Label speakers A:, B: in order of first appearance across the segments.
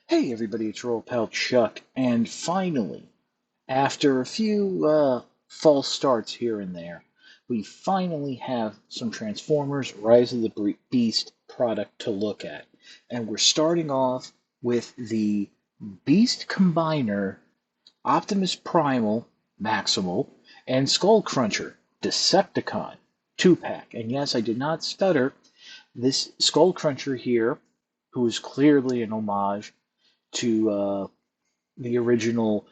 A: Hey everybody, it's your old pal Chuck, and finally, after a few false starts here and there, we finally have some Transformers Rise of the Beast product to look at. And we're starting off with the Beast Combiner Optimus Primal Maximal and Skullcruncher Decepticon 2-pack. And yes, I did not stutter. This Skullcruncher here, who is clearly an homage to the original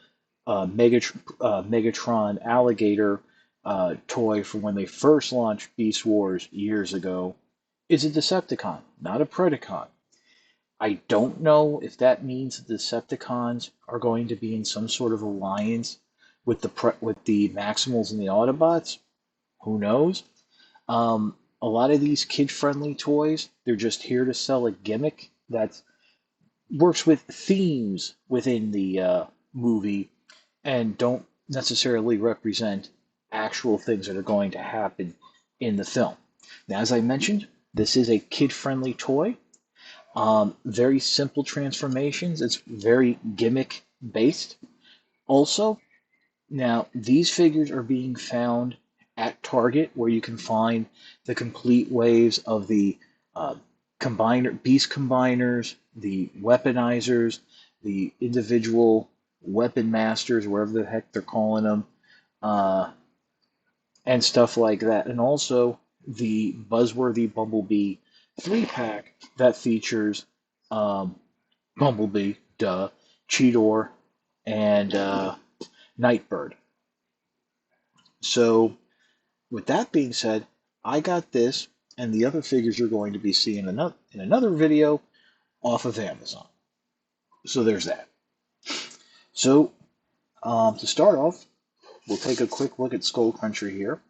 A: Megatron alligator toy from when they first launched Beast Wars years ago, is a Decepticon, not a Predacon. I don't know if that means the Decepticons are going to be in some sort of alliance with the Maximals and the Autobots. Who knows? A lot of these kid-friendly toys, they're just here to sell a gimmick that works with themes within the movie and don't necessarily represent actual things that are going to happen in the film. Now, as I mentioned, this is a kid-friendly toy. Very simple transformations. It's very gimmick based. Also, now these figures are being found at Target, where you can find the complete waves of the uh, beast combiners, the weaponizers, the individual weapon masters, wherever the heck they're calling them, uh, and stuff like that. And also the buzzworthy Bumblebee 3-pack that features um, Bumblebee, Cheetor, and Nightbird. So, with that being said, I got this and the other figures you're going to be seeing in another video off of Amazon. So there's that. So to start off, we'll take a quick look at Skullcruncher here.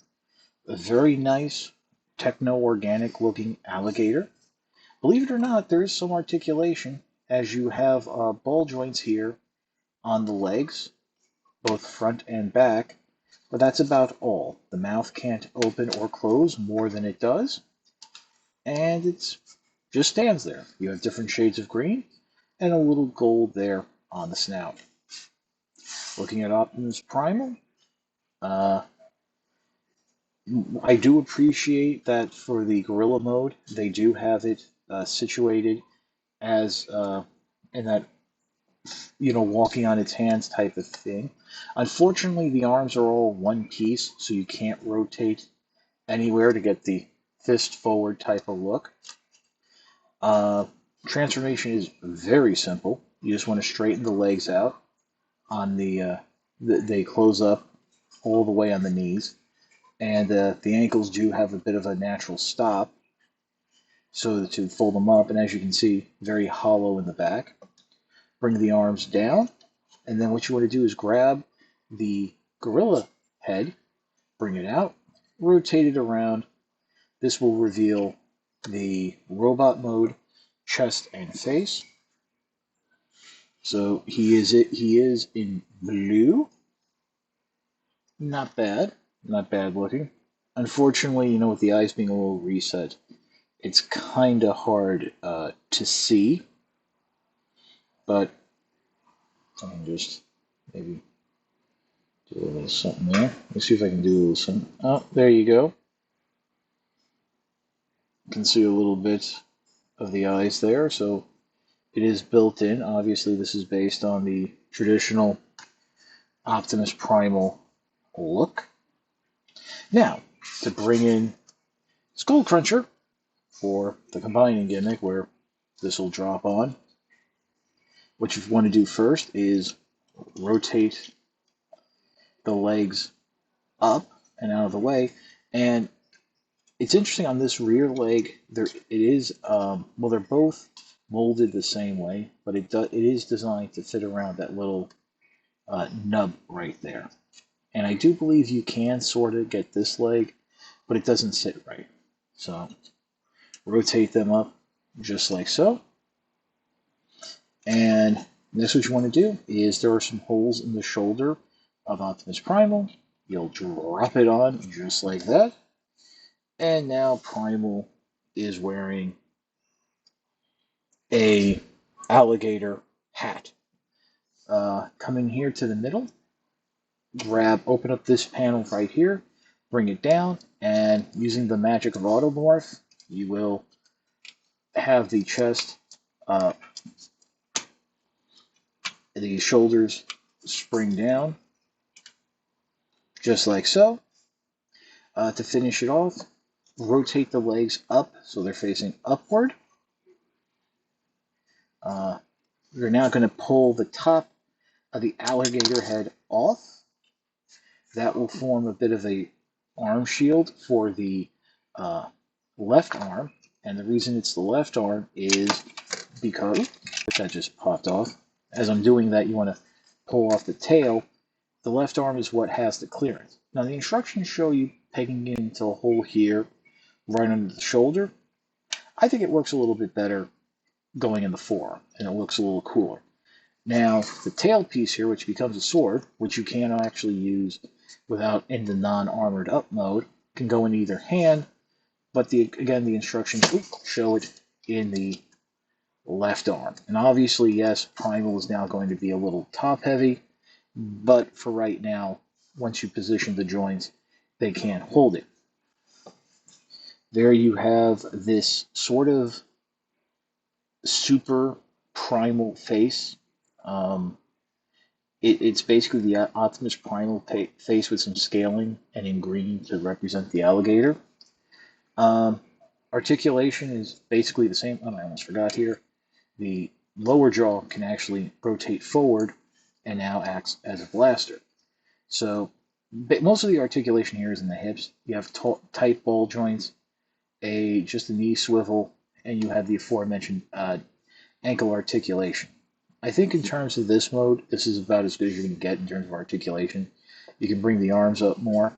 A: A very nice techno-organic looking alligator. Believe it or not, there is some articulation as you have ball joints here on the legs, both front and back, but that's about all. The mouth can't open or close more than it does, and it's just stands there. You have different shades of green and a little gold there on the snout. Looking at Optimus Primal, uh, I do appreciate that for the gorilla mode, they do have it situated as in that walking on its hands type of thing. Unfortunately, the arms are all one piece, so you can't rotate anywhere to get the fist forward type of look. Uh, Transformation is very simple. You just want to straighten the legs out on they close up all the way on the knees, and the ankles do have a bit of a natural stop, so to fold them up. And as you can see, very hollow in the back. Bring the arms down, and then what you want to do is grab the gorilla head, bring it out, rotate it around. This will reveal the robot mode, chest and face. So he is in blue. Not bad. Not bad looking. Unfortunately, with the eyes being a little reset, it's kind of hard to see. But I can just maybe do a little something there. Let's see if I can do a little something. Oh, there you go. You can see a little bit of the eyes there. So it is built in. Obviously, this is based on the traditional Optimus Primal look. Now, to bring in Skullcruncher for the combining gimmick where this will drop on, what you want to do first is rotate the legs up and out of the way. And it's interesting on this rear leg, they're both molded the same way, but it is designed to fit around that little nub right there. And I do believe you can sort of get this leg, but it doesn't sit right. So rotate them up just like so. And next what you want to do is there are some holes in the shoulder of Optimus Primal. You'll drop it on just like that. And now Primal is wearing a alligator hat. Come in here to the middle, open up this panel right here, bring it down, and using the magic of Automorph, you will have the chest, the shoulders spring down, just like so. To finish it off, rotate the legs up so they're facing upward. You're now going to pull the top of the alligator head off. That will form a bit of a arm shield for the left arm. And the reason it's the left arm is because, that just popped off. As I'm doing that, you want to pull off the tail. The left arm is what has the clearance. Now the instructions show you pegging it into a hole here, right under the shoulder. I think it works a little bit better going in the forearm, and it looks a little cooler. Now, the tail piece here, which becomes a sword, which you can actually use without in the non-armored up mode, can go in either hand, but again, the instructions show it in the left arm. And obviously, yes, Primal is now going to be a little top-heavy, but for right now, once you position the joints, they can't hold it. There you have this sort of super primal face. It's basically the Optimus Primal face with some scaling and in green to represent the alligator. Articulation is basically the same. Oh, I almost forgot here. The lower jaw can actually rotate forward and now acts as a blaster. So most of the articulation here is in the hips. You have tight ball joints, just a knee swivel, and you have the aforementioned ankle articulation. I think in terms of this mode, this is about as good as you're going to get in terms of articulation. You can bring the arms up more.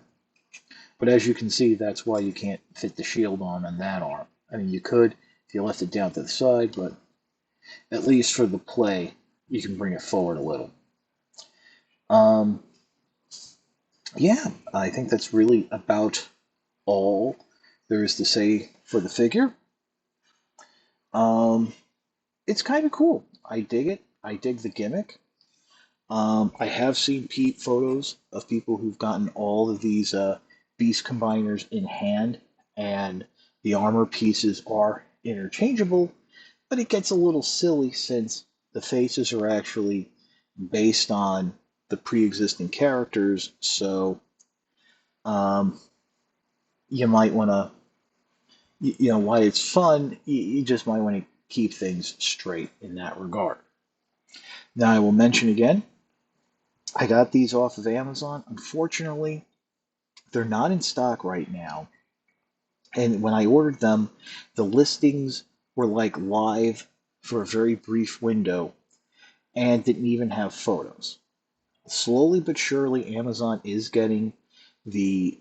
A: But as you can see, that's why you can't fit the shield on that arm. I mean, you could if you left it down to the side, but at least for the play, you can bring it forward a little. Yeah, I think that's really about all there is to say for the figure. It's kind of cool. I dig it. I dig the gimmick. I have seen photos of people who've gotten all of these beast combiners in hand, and the armor pieces are interchangeable, but it gets a little silly since the faces are actually based on the pre-existing characters, so you might want to, while it's fun, you just might want to keep things straight in that regard. Now, I will mention again, I got these off of Amazon. Unfortunately, they're not in stock right now. And when I ordered them, the listings were like live for a very brief window and didn't even have photos. Slowly but surely, Amazon is getting the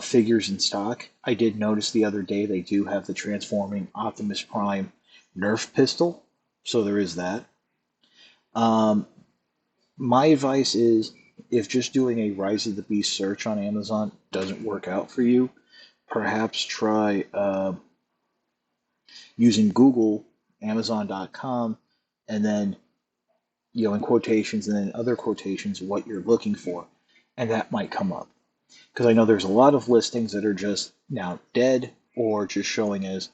A: figures in stock. I did notice the other day they do have the transforming Optimus Prime Nerf pistol, so there is that. My advice is, if just doing a Rise of the Beast search on Amazon doesn't work out for you, perhaps try using Google, Amazon.com, and then, in quotations and then other quotations, what you're looking for, and that might come up. Because I know there's a lot of listings that are just now dead or just showing as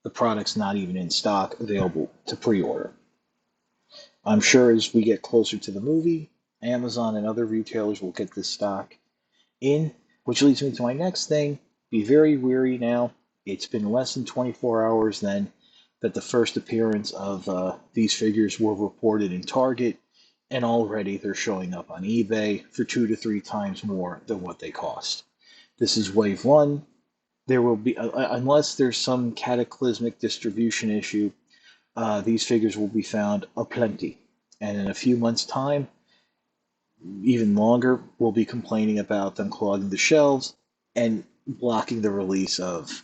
A: the product's not even in stock, available to pre-order. I'm sure as we get closer to the movie, Amazon and other retailers will get this stock in, which leads me to my next thing. Be very wary now. It's been less than 24 hours then that the first appearance of these figures were reported in Target, and already they're showing up on eBay for 2 to 3 times more than what they cost. This is wave 1. There will be, unless there's some cataclysmic distribution issue, these figures will be found aplenty. And in a few months' time, even longer, we'll be complaining about them clogging the shelves and blocking the release of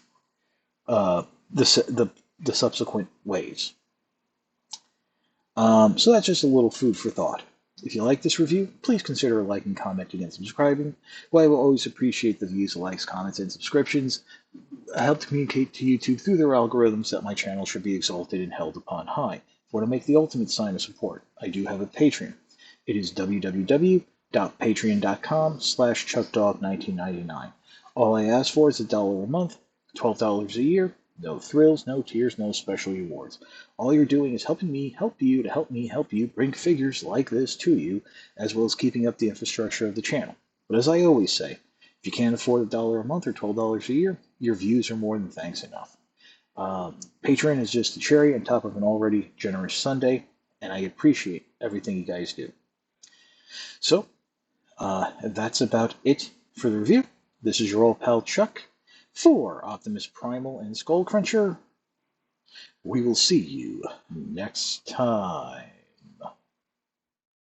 A: the subsequent waves. So that's just a little food for thought. If you like this review, please consider liking, commenting, and subscribing. Well, I will always appreciate the views, likes, comments, and subscriptions. I help to communicate to YouTube through their algorithms that my channel should be exalted and held upon high. Want to make the ultimate sign of support? I do have a Patreon. It is www.patreon.com/chuckdog1999. All I ask for is $1 a month, $12 a year. No thrills, no tears, no special rewards. All you're doing is helping me help you to help me help you bring figures like this to you, as well as keeping up the infrastructure of the channel. But as I always say, if you can't afford $1 a month or $12 a year, your views are more than thanks enough. Patreon is just the cherry on top of an already generous sundae, and I appreciate everything you guys do. So, that's about it for the review. This is your old pal Chuck for Optimus Primal and Skullcruncher. We will see you next time.